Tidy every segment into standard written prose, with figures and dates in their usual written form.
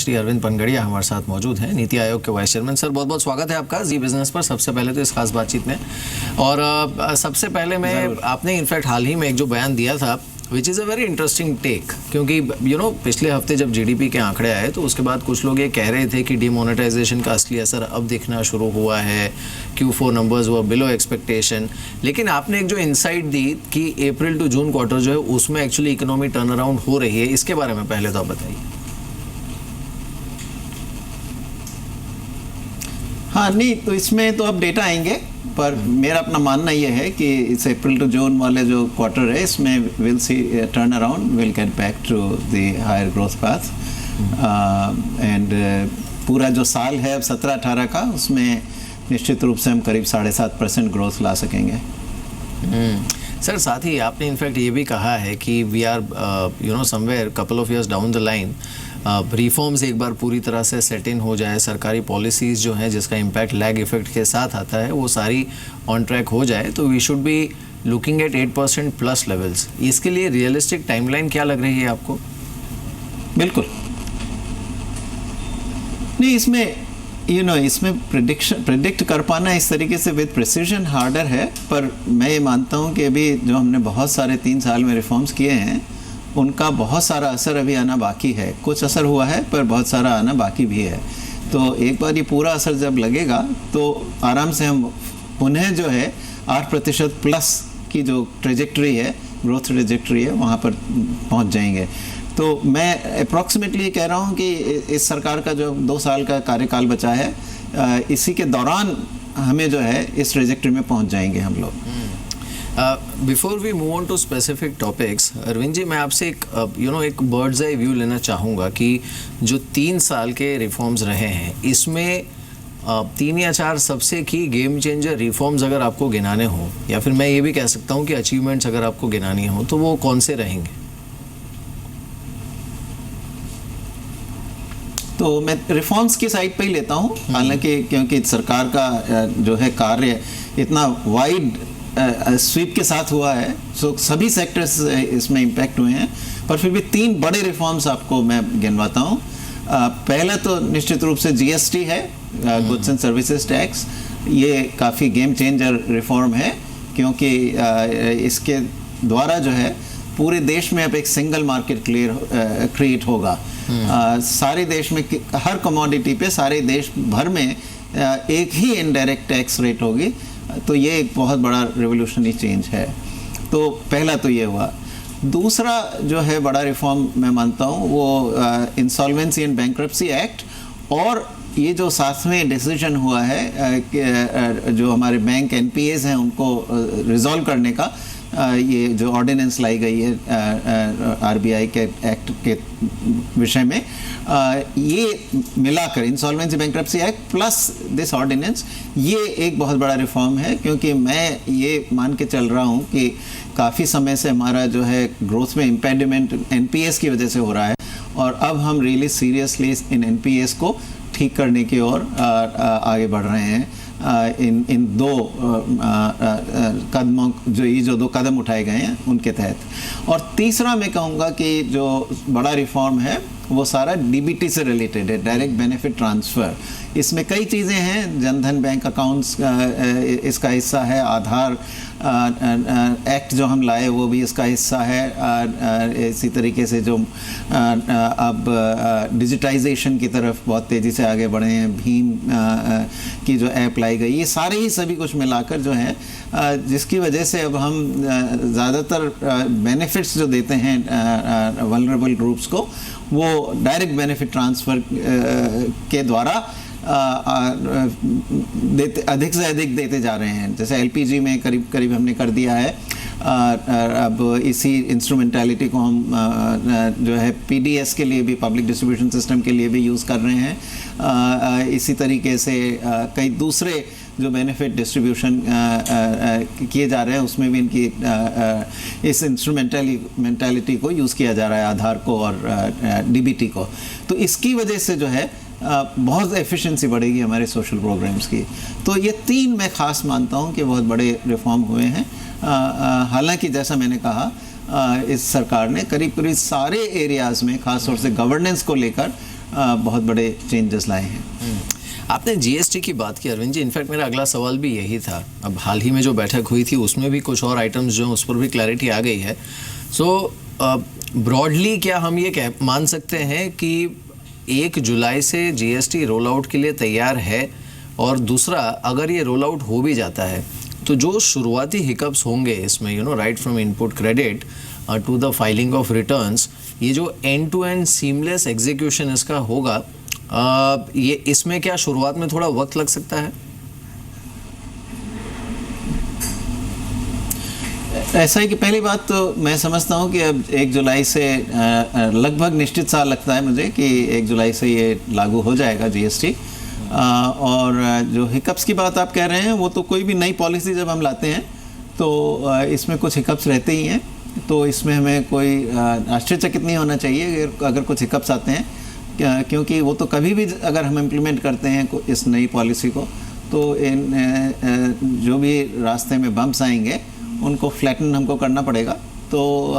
श्री अरविंद पनगड़िया हमारे साथ मौजूद हैं, नीति आयोग के वाइस चेयरमैन। सर बहुत बहुत स्वागत है आपका जी बिजनेस पर सबसे पहले तो इस खास बातचीत में। और सबसे पहले मैं आपने इनफैक्ट हाल ही में एक जो बयान दिया था which is a very interesting take, क्योंकि पिछले हफ्ते जब जीडीपी के आंकड़े आए तो उसके बाद कुछ लोग ये कह रहे थे कि डिमोनेटाइजेशन का असली असर अब दिखना शुरू हुआ है, Q4 नंबर्स हुआ बिलो एक्सपेक्टेशन। लेकिन आपने एक जो इनसाइट दी कि अप्रैल टू जून क्वार्टर जो है उसमें एक्चुअली इकोनॉमी टर्न अराउंड हो रही है, इसके बारे में पहले तो आप बताइए। हाँ नहीं, तो इसमें तो अब डेटा आएंगे, पर मेरा अपना मानना यह है कि इस अप्रैल टू जून वाले जो क्वार्टर है इसमें will see turn around, will get back to the higher growth path. And पूरा जो साल है अब 17-18 का, उसमें निश्चित रूप से हम करीब 7.5% ग्रोथ ला सकेंगे। सर साथ ही आपने इनफैक्ट ये भी कहा है कि we are somewhere couple of years down the line reforms एक बार पूरी तरह से सेट इन हो जाए, सरकारी पॉलिसीज़ जो हैं जिसका इम्पैक्ट लैग इफेक्ट के साथ आता है वो सारी ऑन ट्रैक हो जाए, तो we should be looking at 8% plus levels. इसके लिए रियलिस्टिक टाइमलाइन क्या लग रही है आपको? बिल्कुल नहीं, इसमें इसमें प्रिडिक्ट कर पाना इस तरीके से विद प्रिसीजन हार्डर है, पर मैं ये मानता हूँ कि अभी जो हमने बहुत सारे 3 साल में रिफॉर्म्स किए हैं उनका बहुत सारा असर अभी आना बाकी है। कुछ असर हुआ है पर बहुत सारा आना बाकी भी है। तो एक बार ये पूरा असर जब लगेगा तो आराम से हम उन्हें जो है 8% प्लस की जो ट्रेजेक्ट्री है, ग्रोथ ट्रेजेक्ट्री है, वहाँ पर पहुँच जाएंगे। तो मैं अप्रॉक्सीमेटली कह रहा हूँ कि इस सरकार का जो 2 साल का कार्यकाल बचा है, इसी के दौरान हमें जो है इस ट्रेजेक्ट्री में पहुँच जाएंगे हम लोग। Before we move on to specific topics, Arvind ji मैं आपसे एक बर्ड्स आई व्यू लेना चाहूँगा कि जो 3 साल के रिफॉर्म्स रहे हैं इसमें 3 या 4 सबसे की गेम चेंजर रिफॉर्म्स अगर आपको गिनाने हों, या फिर मैं ये भी कह सकता हूँ कि अचीवमेंट्स अगर आपको गिनानी हो, तो वो कौन से रहेंगे? तो मैं रिफॉर्म्स की साइड पे ही लेता हूँ, हालांकि क्योंकि सरकार का जो है कार्य इतना वाइड स्वीप के साथ हुआ है, सो सभी सेक्टर्स इसमें इम्पैक्ट हुए हैं, पर फिर भी 3 बड़े रिफॉर्म्स आपको मैं गिनवाता हूँ। पहला तो निश्चित रूप से जीएसटी है, गुड्स एंड सर्विसेज टैक्स। ये काफ़ी गेम चेंजर रिफॉर्म है, क्योंकि इसके द्वारा जो है पूरे देश में अब एक सिंगल मार्केट क्रिएट होगा। सारे देश में हर कमोडिटी पे सारे देश भर में एक ही इनडायरेक्ट टैक्स रेट होगी। तो ये एक बहुत बड़ा रेवोल्यूशनरी चेंज है। तो पहला तो ये हुआ। दूसरा जो है बड़ा रिफॉर्म मैं मानता हूँ वो इंसॉल्वेंसी एंड बैंक्रप्सी एक्ट, और ये जो साथ में डिसीजन हुआ है कि जो हमारे बैंक एनपीएस हैं उनको रिजॉल्व करने का, ये जो ऑर्डिनेंस लाई गई है आरबीआई के एक्ट के विषय में, ये मिलाकर insolvency bankruptcy act plus this ordinance, ये एक बहुत बड़ा रिफॉर्म है। क्योंकि मैं ये मान के चल रहा हूँ कि काफ़ी समय से हमारा जो है ग्रोथ में इम्पेडिमेंट एनपीएस की वजह से हो रहा है, और अब हम रियली सीरियसली इन एनपीएस को ठीक करने की ओर आगे बढ़ रहे हैं। इन 2 कदमों जो 2 कदम उठाए गए हैं उनके तहत। और तीसरा मैं कहूँगा कि जो बड़ा रिफॉर्म है वो सारा डीबीटी से रिलेटेड है, डायरेक्ट बेनिफिट ट्रांसफ़र। इसमें कई चीज़ें हैं, जनधन बैंक अकाउंट्स इसका हिस्सा है, आधार एक्ट जो हम लाए वो भी इसका हिस्सा है। इसी तरीके से जो अब डिजिटाइजेशन की तरफ बहुत तेज़ी से आगे बढ़े हैं, भीम की जो ऐप लाई गई, ये सारे ही सभी कुछ मिलाकर जो है जिसकी वजह से अब हम ज़्यादातर बेनिफिट्स जो देते हैं वल्नरेबल ग्रुप्स को, वो डायरेक्ट बेनिफिट ट्रांसफ़र के द्वारा अधिक से अधिक देते जा रहे हैं। जैसे एलपीजी में करीब करीब हमने कर दिया है, अब इसी इंस्ट्रूमेंटलिटी को हम जो है पीडीएस के लिए भी, पब्लिक डिस्ट्रीब्यूशन सिस्टम के लिए भी यूज़ कर रहे हैं। इसी तरीके से कई दूसरे जो बेनिफिट डिस्ट्रीब्यूशन किए जा रहे हैं उसमें भी इनकी इस इंस्ट्रूमेंटलिटी को यूज़ किया जा रहा है, आधार को और डीबीटी को। तो इसकी वजह से जो है बहुत एफिशिएंसी बढ़ेगी हमारे सोशल प्रोग्राम्स की। तो ये 3 मैं ख़ास मानता हूँ कि बहुत बड़े रिफॉर्म हुए हैं। हालांकि जैसा मैंने कहा इस सरकार ने करीब करीब सारे एरियाज़ में, ख़ास तौर से गवर्नेंस को लेकर बहुत बड़े चेंजेस लाए हैं। आपने जीएसटी की बात की अरविंद जी, इनफैक्ट मेरा अगला सवाल भी यही था। अब हाल ही में जो बैठक हुई थी उसमें भी कुछ और आइटम्स जो हैं उस पर भी क्लैरिटी आ गई है। सो ब्रॉडली क्या हम ये मान सकते हैं कि 1 जुलाई से जीएसटी रोल आउट के लिए तैयार है? और दूसरा, अगर ये रोल आउट हो भी जाता है तो जो शुरुआती हिकअप्स होंगे इसमें, right from input credit to the filing of returns, ये जो end to end seamless execution इसका होगा, ये इसमें क्या शुरुआत में थोड़ा वक्त लग सकता है? ऐसा है कि पहली बात तो मैं समझता हूँ कि अब 1 जुलाई से लगभग निश्चित सा लगता है मुझे कि 1 जुलाई से ये लागू हो जाएगा जीएसटी। और जो हिकअप्स की बात आप कह रहे हैं, वो तो कोई भी नई पॉलिसी जब हम लाते हैं तो इसमें कुछ हिकअप्स रहते ही हैं, तो इसमें हमें कोई आश्चर्यचकित नहीं होना चाहिए अगर कुछ हिकअप्स आते हैं, क्योंकि वो तो कभी भी अगर हम इम्प्लीमेंट करते हैं इस नई पॉलिसी को, तो जो भी रास्ते में बम्प्स आएंगे उनको फ्लैटन हमको करना पड़ेगा। तो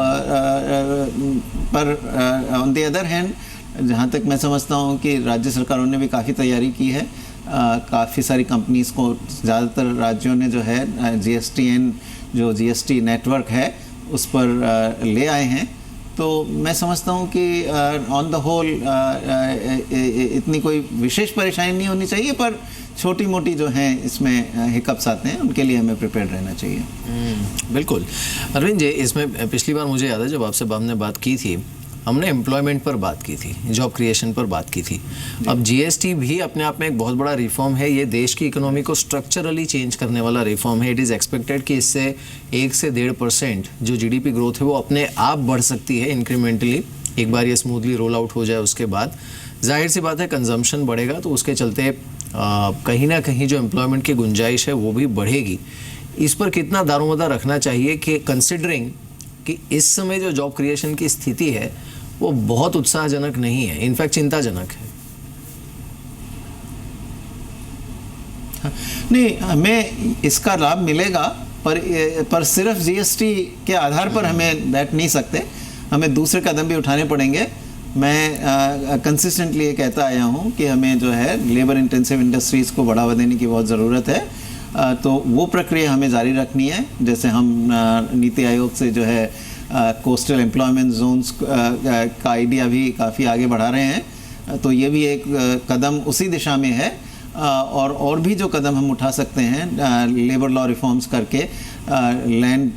पर ऑन द अदर हैंड, जहाँ तक मैं समझता हूँ कि राज्य सरकारों ने भी काफ़ी तैयारी की है। काफ़ी सारी कंपनीज़ को ज़्यादातर राज्यों ने जो है जीएसटीएन, जो जीएसटी नेटवर्क है, उस पर ले आए हैं। तो मैं समझता हूँ कि ऑन द होल इतनी कोई विशेष परेशानी नहीं होनी चाहिए, पर छोटी मोटी जो हैं इसमें हिकअप्स आते हैं, उनके लिए हमें प्रिपेयर रहना चाहिए। बिल्कुल अरविंद जी, इसमें पिछली बार मुझे याद है जब आपसे हमने बात की थी, हमने एम्प्लॉयमेंट पर बात की थी, जॉब क्रिएशन पर बात की थी। अब जीएसटी भी अपने आप में एक बहुत बड़ा रिफॉर्म है। ये देश की इकोनॉमी को स्ट्रक्चरली चेंज करने वाला रिफॉर्म है। इट इज़ एक्सपेक्टेड कि इससे 1 से 1.5% जो जीडीपी ग्रोथ है वो अपने आप बढ़ सकती है इंक्रीमेंटली, एक बार ये स्मूथली रोल आउट हो जाए उसके बाद। जाहिर सी बात है कंजम्पशन बढ़ेगा, तो उसके चलते कहीं ना कहीं जो एम्प्लॉयमेंट की गुंजाइश है वो भी बढ़ेगी। इस पर कितना दारोमदार रखना चाहिए कि कंसिडरिंग कि इस समय जो जॉब क्रिएशन की स्थिति है वो बहुत उत्साहजनक नहीं है, इनफैक्ट चिंताजनक है। नहीं, हमें इसका लाभ मिलेगा, पर सिर्फ जीएसटी के आधार पर हमें बैठ नहीं सकते, हमें दूसरे कदम भी उठाने पड़ेंगे। मैं कंसिस्टेंटली ये कहता आया हूँ कि हमें जो है लेबर इंटेंसिव इंडस्ट्रीज़ को बढ़ावा देने की बहुत ज़रूरत है। तो वो प्रक्रिया हमें जारी रखनी है। जैसे हम नीति आयोग से जो है कोस्टल एम्प्लॉयमेंट जोन्स का आइडिया भी काफ़ी आगे बढ़ा रहे हैं, तो ये भी एक कदम उसी दिशा में है। और भी जो कदम हम उठा सकते हैं लेबर लॉ रिफॉर्म्स करके, लैंड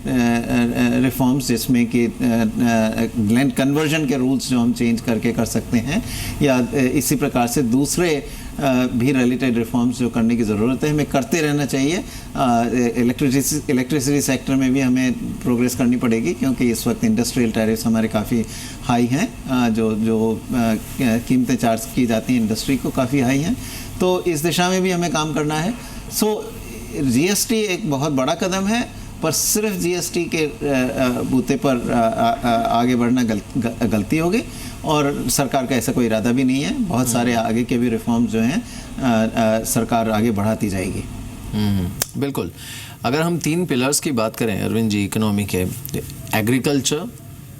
रिफॉर्म्स जिसमें कि लैंड कन्वर्जन के रूल्स जो हम चेंज करके कर सकते हैं, या इसी प्रकार से दूसरे भी रिलेटेड रिफॉर्म्स जो करने की ज़रूरत है, हमें करते रहना चाहिए। इलेक्ट्रिसिटी सेक्टर में भी हमें प्रोग्रेस करनी पड़ेगी, क्योंकि इस वक्त इंडस्ट्रियल टैरिफ्स हमारे काफ़ी हाई हैं, जो कीमतें चार्ज की जाती हैं इंडस्ट्री को काफ़ी हाई हैं। तो इस दिशा में भी हमें काम करना है। सो जीएसटी एक बहुत बड़ा कदम है, पर सिर्फ जीएसटी के बूते पर आगे बढ़ना गलती होगी, और सरकार का ऐसा कोई इरादा भी नहीं है। बहुत सारे आगे के भी रिफॉर्म्स जो हैं सरकार आगे बढ़ाती जाएगी। बिल्कुल। अगर हम 3 पिलर्स की बात करें अरविंद जी इकोनॉमी के, agriculture,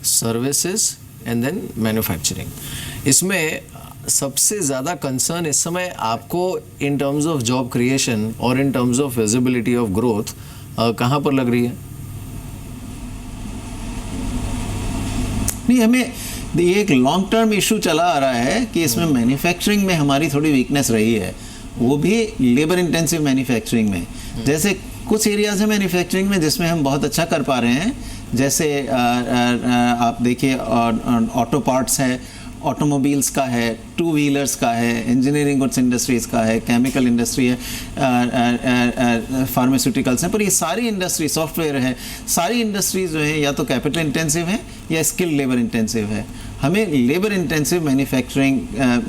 services and then manufacturing, इसमें सबसे ज़्यादा कंसर्न इस समय आपको in terms of job creation और in terms of visibility of growth कहाँ पर लग रही है? नहीं, हमें ये एक लॉन्ग टर्म इशू चला आ रहा है कि इसमें मैन्युफैक्चरिंग में हमारी थोड़ी वीकनेस रही है, वो भी लेबर इंटेंसिव मैन्युफैक्चरिंग में। जैसे कुछ एरियाज है मैन्युफैक्चरिंग में जिसमें हम बहुत अच्छा कर पा रहे हैं, जैसे आप देखिए ऑटो पार्ट्स है, ऑटोमोबाइल्स का है, 2 व्हीलर्स का है, इंजीनियरिंग गुड्स इंडस्ट्रीज़ का है, केमिकल इंडस्ट्री है, फार्मास्यूटिकल्स हैं। पर ये सारी इंडस्ट्री, सॉफ्टवेयर है, सारी इंडस्ट्रीज जो हैं या तो कैपिटल इंटेंसिव हैं या स्किल लेबर इंटेंसिव है। हमें लेबर इंटेंसिव मैन्युफैक्चरिंग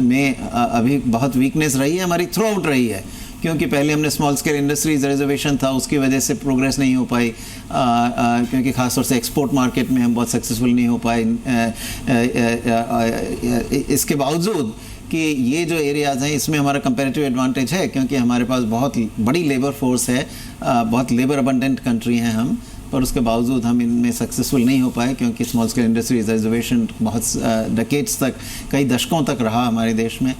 में अभी बहुत वीकनेस रही है, हमारी थ्रू आउट रही है, क्योंकि पहले हमने स्मॉल स्केल इंडस्ट्रीज रिजर्वेशन था, उसकी वजह से प्रोग्रेस नहीं हो पाई, क्योंकि ख़ासतौर से एक्सपोर्ट मार्केट में हम बहुत सक्सेसफुल नहीं हो पाए। इसके बावजूद कि ये जो एरियाज़ हैं इसमें हमारा कंपैरेटिव एडवांटेज है, क्योंकि हमारे पास बहुत बड़ी लेबर फोर्स है, बहुत लेबर अबंडेंट कंट्री हैं हम, पर उसके बावजूद हम इनमें सक्सेसफुल नहीं हो पाए, क्योंकि स्मॉल स्केल इंडस्ट्रीज रिजर्वेशन बहुत डेकेड्स तक, कई दशकों तक रहा हमारे देश में।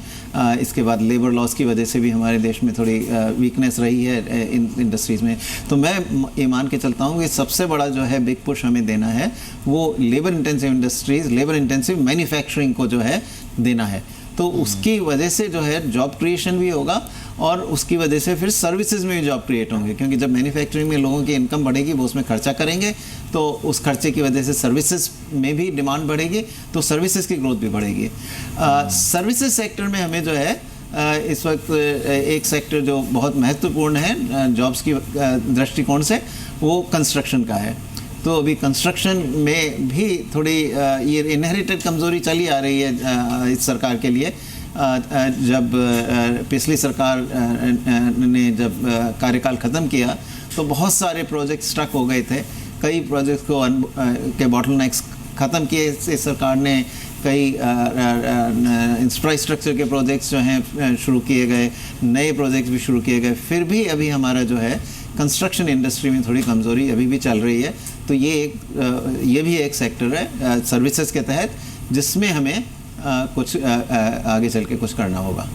इसके बाद लेबर लॉस की वजह से भी हमारे देश में थोड़ी वीकनेस रही है इन इंडस्ट्रीज़ में। तो मैं ये मान के चलता हूँ कि सबसे बड़ा जो है बिग पुश हमें देना है वो labour intensive industries, labour intensive manufacturing को जो है देना है। तो उसकी वजह से जो है जॉब क्रिएशन भी होगा और उसकी वजह से फिर सर्विसेज में भी जॉब क्रिएट होंगे, क्योंकि जब मैन्युफैक्चरिंग में लोगों की इनकम बढ़ेगी, वो उसमें खर्चा करेंगे, तो उस खर्चे की वजह से सर्विसेज में भी डिमांड बढ़ेगी, तो सर्विसेज की ग्रोथ भी बढ़ेगी। सर्विसेज सेक्टर में हमें जो है इस वक्त एक सेक्टर जो बहुत महत्वपूर्ण है जॉब्स की दृष्टिकोण से, वो कंस्ट्रक्शन का है। तो अभी कंस्ट्रक्शन में भी थोड़ी ये इनहेरिटेड कमज़ोरी चली आ रही है इस सरकार के लिए। जब पिछली सरकार ने जब कार्यकाल ख़त्म किया तो बहुत सारे प्रोजेक्ट स्टक हो गए थे, कई प्रोजेक्ट्स को के बॉटलनेक्स ख़त्म किए इस सरकार ने, कई इंफ्रास्ट्रक्चर के प्रोजेक्ट्स जो हैं शुरू किए गए, नए प्रोजेक्ट्स भी शुरू किए गए, फिर भी अभी हमारा जो है कंस्ट्रक्शन इंडस्ट्री में थोड़ी कमज़ोरी अभी भी चल रही है। तो ये भी एक सेक्टर है सर्विसेज के तहत, जिसमें हमें कुछ आगे चल के कुछ करना होगा।